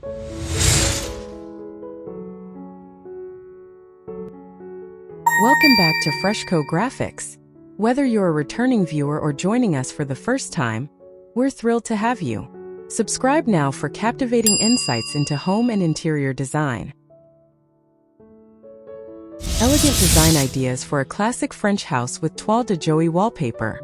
Welcome back to Freshco Graphics. Whether you're a returning viewer or joining us for the first time, we're thrilled to have you. Subscribe now for captivating insights into home and interior design. Elegant design ideas for a classic French house with Toile de Jouy wallpaper.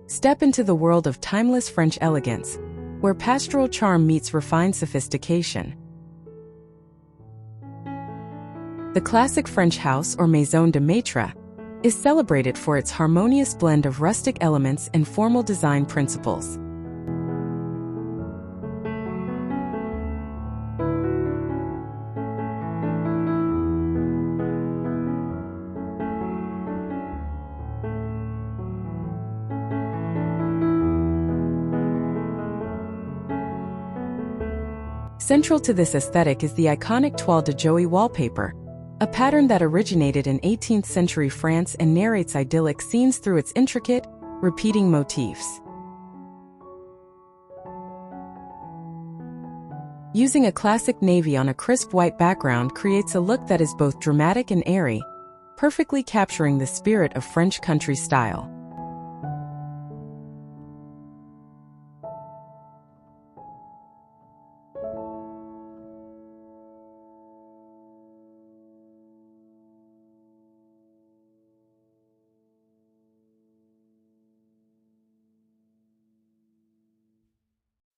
Step into the world of timeless French elegance, where pastoral charm meets refined sophistication. The classic French house, or maison de maître, is celebrated for its harmonious blend of rustic elements and formal design principles. Central to this aesthetic is the iconic Toile de Jouy wallpaper, a pattern that originated in 18th century France and narrates idyllic scenes through its intricate, repeating motifs. Using a classic navy on a crisp white background creates a look that is both dramatic and airy, perfectly capturing the spirit of French country style.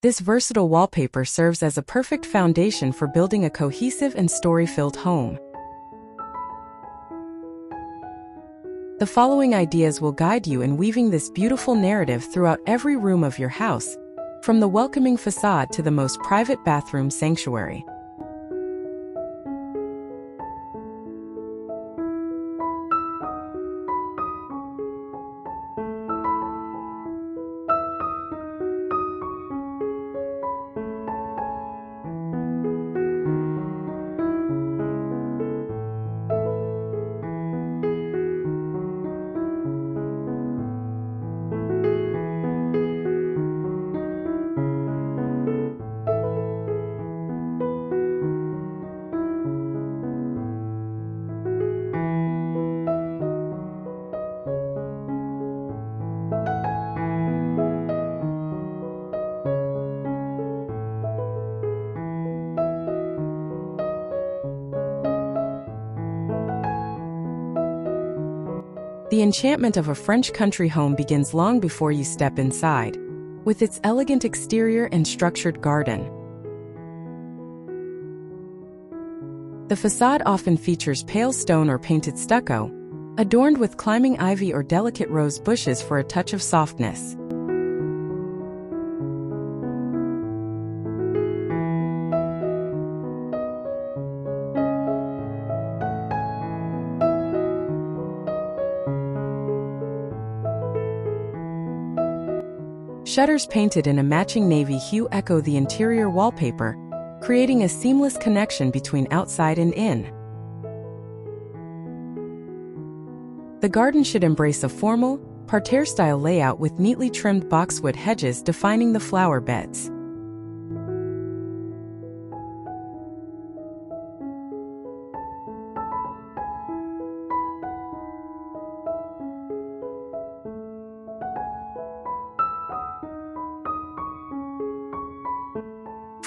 This versatile wallpaper serves as a perfect foundation for building a cohesive and story-filled home. The following ideas will guide you in weaving this beautiful narrative throughout every room of your house, from the welcoming facade to the most private bathroom sanctuary. The enchantment of a French country home begins long before you step inside, with its elegant exterior and structured garden. The facade often features pale stone or painted stucco, adorned with climbing ivy or delicate rose bushes for a touch of softness. Shutters painted in a matching navy hue echo the interior wallpaper, creating a seamless connection between outside and in. The garden should embrace a formal, parterre-style layout with neatly trimmed boxwood hedges defining the flower beds.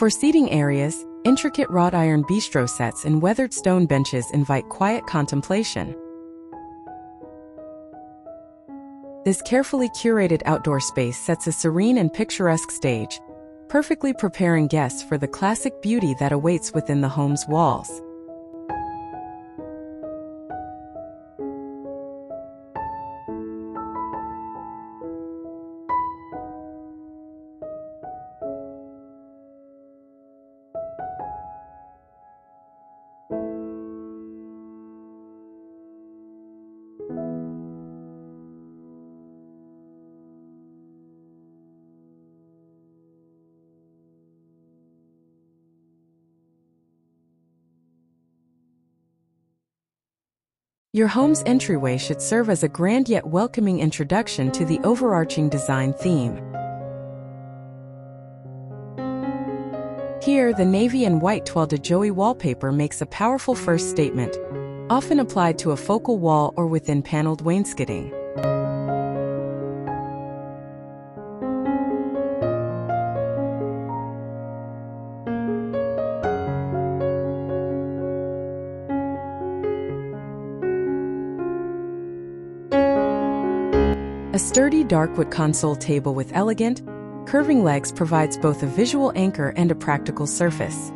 For seating areas, intricate wrought iron bistro sets and weathered stone benches invite quiet contemplation. This carefully curated outdoor space sets a serene and picturesque stage, perfectly preparing guests for the classic beauty that awaits within the home's walls. Your home's entryway should serve as a grand yet welcoming introduction to the overarching design theme. Here, the navy and white toile de Jouy wallpaper makes a powerful first statement, often applied to a focal wall or within paneled wainscoting. A sturdy darkwood console table with elegant, curving legs provides both a visual anchor and a practical surface.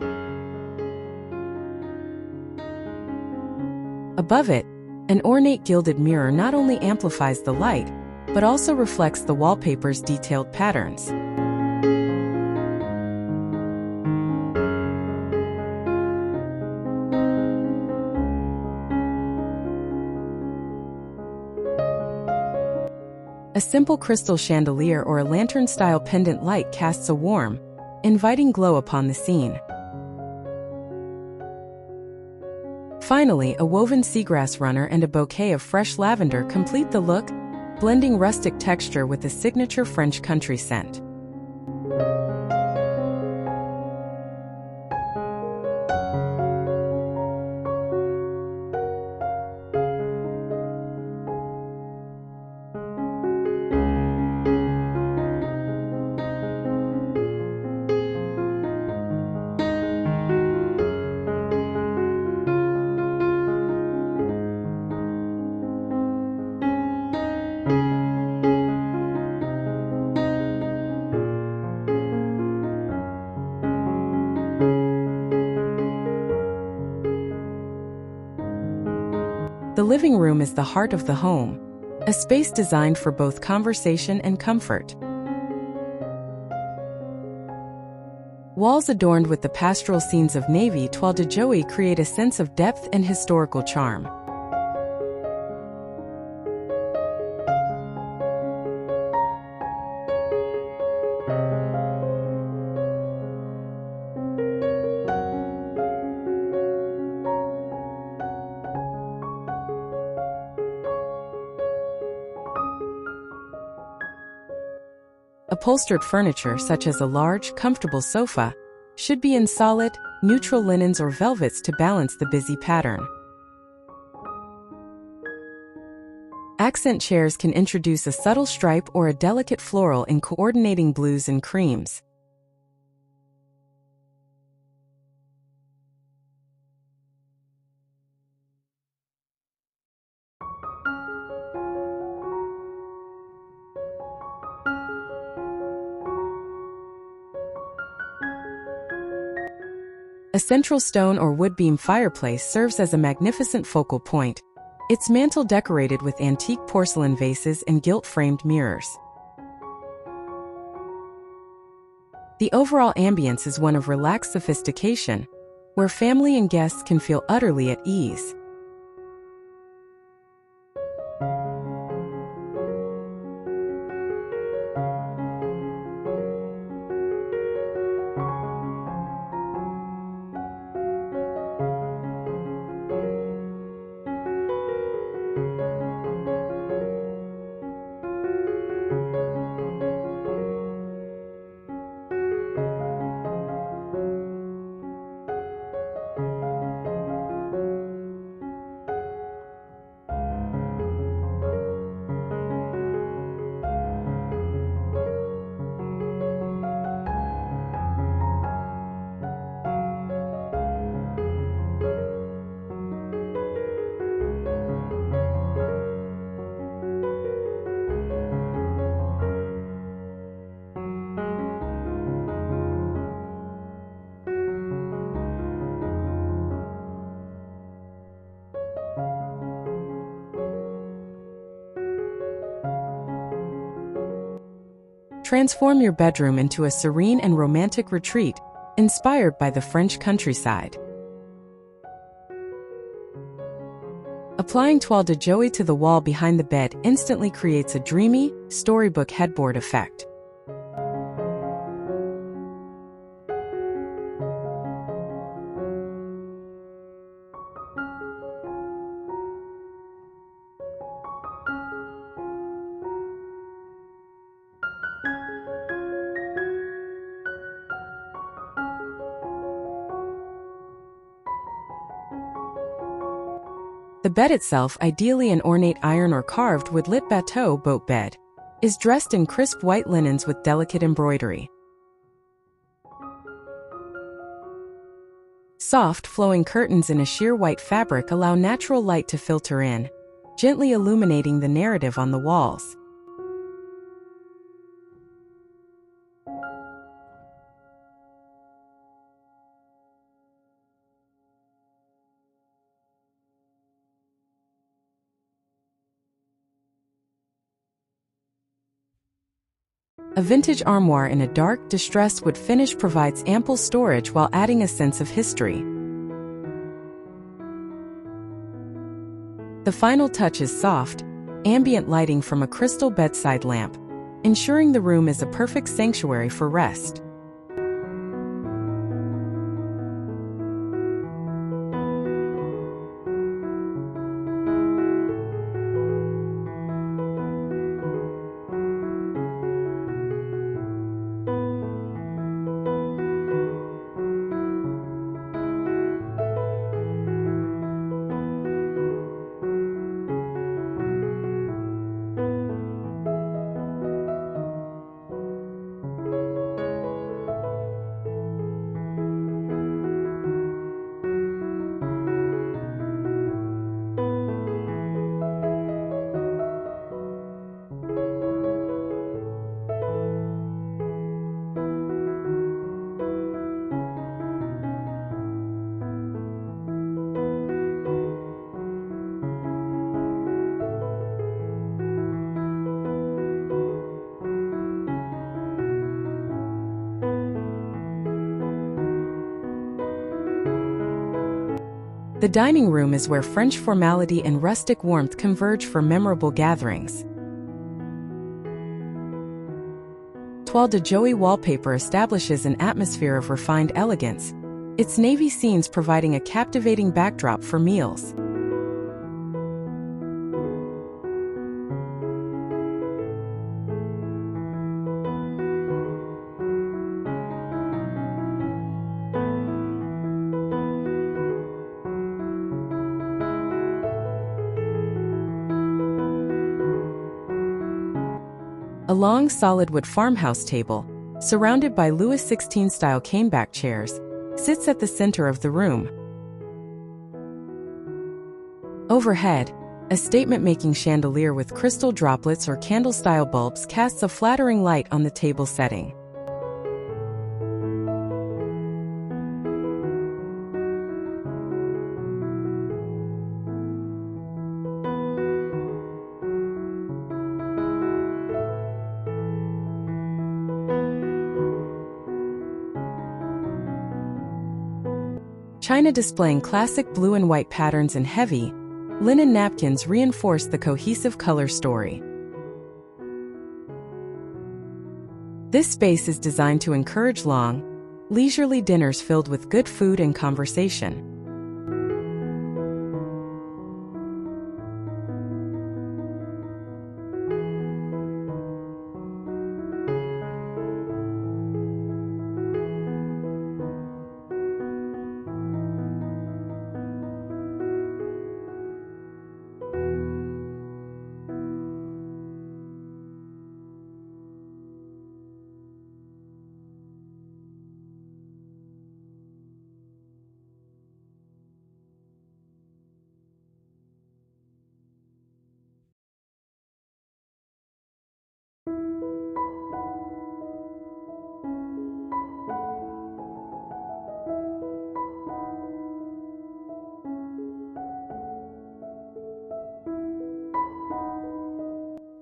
Above it, an ornate gilded mirror not only amplifies the light, but also reflects the wallpaper's detailed patterns. A simple crystal chandelier or a lantern-style pendant light casts a warm, inviting glow upon the scene. Finally, a woven seagrass runner and a bouquet of fresh lavender complete the look, blending rustic texture with a signature French country scent. The living room is the heart of the home, a space designed for both conversation and comfort. Walls adorned with the pastoral scenes of Navy Toile de Jouy create a sense of depth and historical charm. Upholstered furniture such as a large, comfortable sofa should be in solid, neutral linens or velvets to balance the busy pattern. Accent chairs can introduce a subtle stripe or a delicate floral in coordinating blues and creams. A central stone or wood beam fireplace serves as a magnificent focal point, its mantel decorated with antique porcelain vases and gilt-framed mirrors. The overall ambience is one of relaxed sophistication, where family and guests can feel utterly at ease. Transform your bedroom into a serene and romantic retreat, inspired by the French countryside. Applying Toile de Jouy to the wall behind the bed instantly creates a dreamy, storybook headboard effect. The bed itself, ideally an ornate iron or carved wood lit bateau boat bed, is dressed in crisp white linens with delicate embroidery. Soft, flowing curtains in a sheer white fabric allow natural light to filter in, gently illuminating the narrative on the walls. A vintage armoire in a dark, distressed wood finish provides ample storage while adding a sense of history. The final touch is soft, ambient lighting from a crystal bedside lamp, ensuring the room is a perfect sanctuary for rest. The dining room is where French formality and rustic warmth converge for memorable gatherings. Toile de Jouy wallpaper establishes an atmosphere of refined elegance, its navy scenes providing a captivating backdrop for meals. A long solid wood farmhouse table, surrounded by Louis XVI-style caneback chairs, sits at the center of the room. Overhead, a statement-making chandelier with crystal droplets or candle-style bulbs casts a flattering light on the table setting. China displaying classic blue and white patterns and heavy, linen napkins reinforce the cohesive color story. This space is designed to encourage long, leisurely dinners filled with good food and conversation.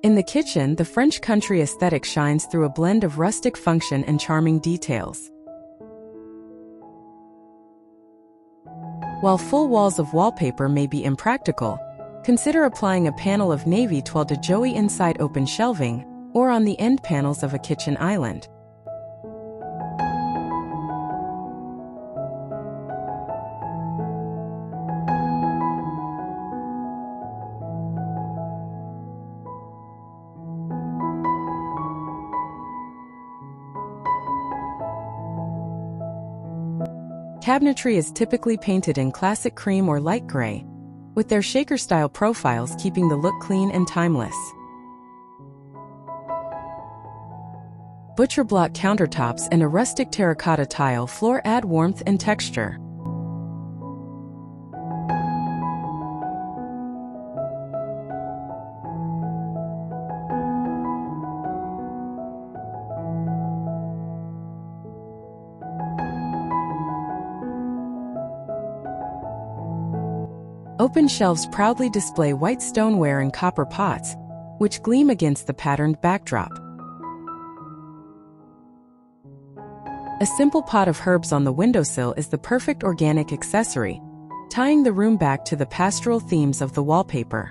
In the kitchen, the French country aesthetic shines through a blend of rustic function and charming details. While full walls of wallpaper may be impractical, consider applying a panel of navy toile de Jouy inside open shelving or on the end panels of a kitchen island. Cabinetry is typically painted in classic cream or light gray, with their shaker-style profiles keeping the look clean and timeless. Butcher block countertops and a rustic terracotta tile floor add warmth and texture. Open shelves proudly display white stoneware and copper pots, which gleam against the patterned backdrop. A simple pot of herbs on the windowsill is the perfect organic accessory, tying the room back to the pastoral themes of the wallpaper.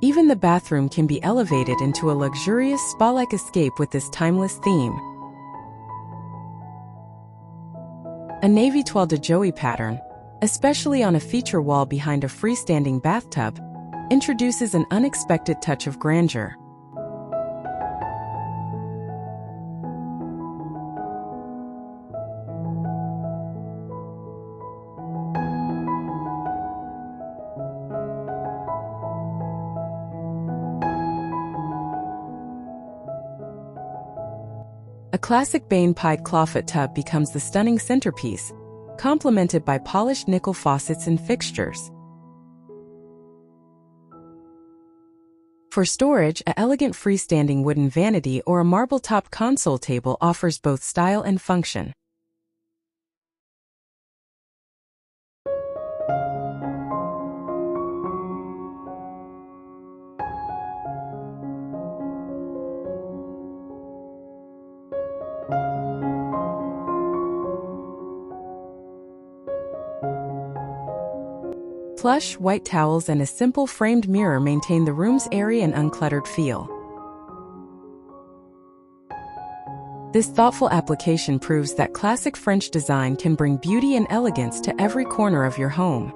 Even the bathroom can be elevated into a luxurious spa-like escape with this timeless theme. A navy toile de Jouy pattern, especially on a feature wall behind a freestanding bathtub, introduces an unexpected touch of grandeur. A classic Bain-pied clawfoot tub becomes the stunning centerpiece, complemented by polished nickel faucets and fixtures. For storage, an elegant freestanding wooden vanity or a marble-topped console table offers both style and function. Plush, white towels and a simple framed mirror maintain the room's airy and uncluttered feel. This thoughtful application proves that classic French design can bring beauty and elegance to every corner of your home.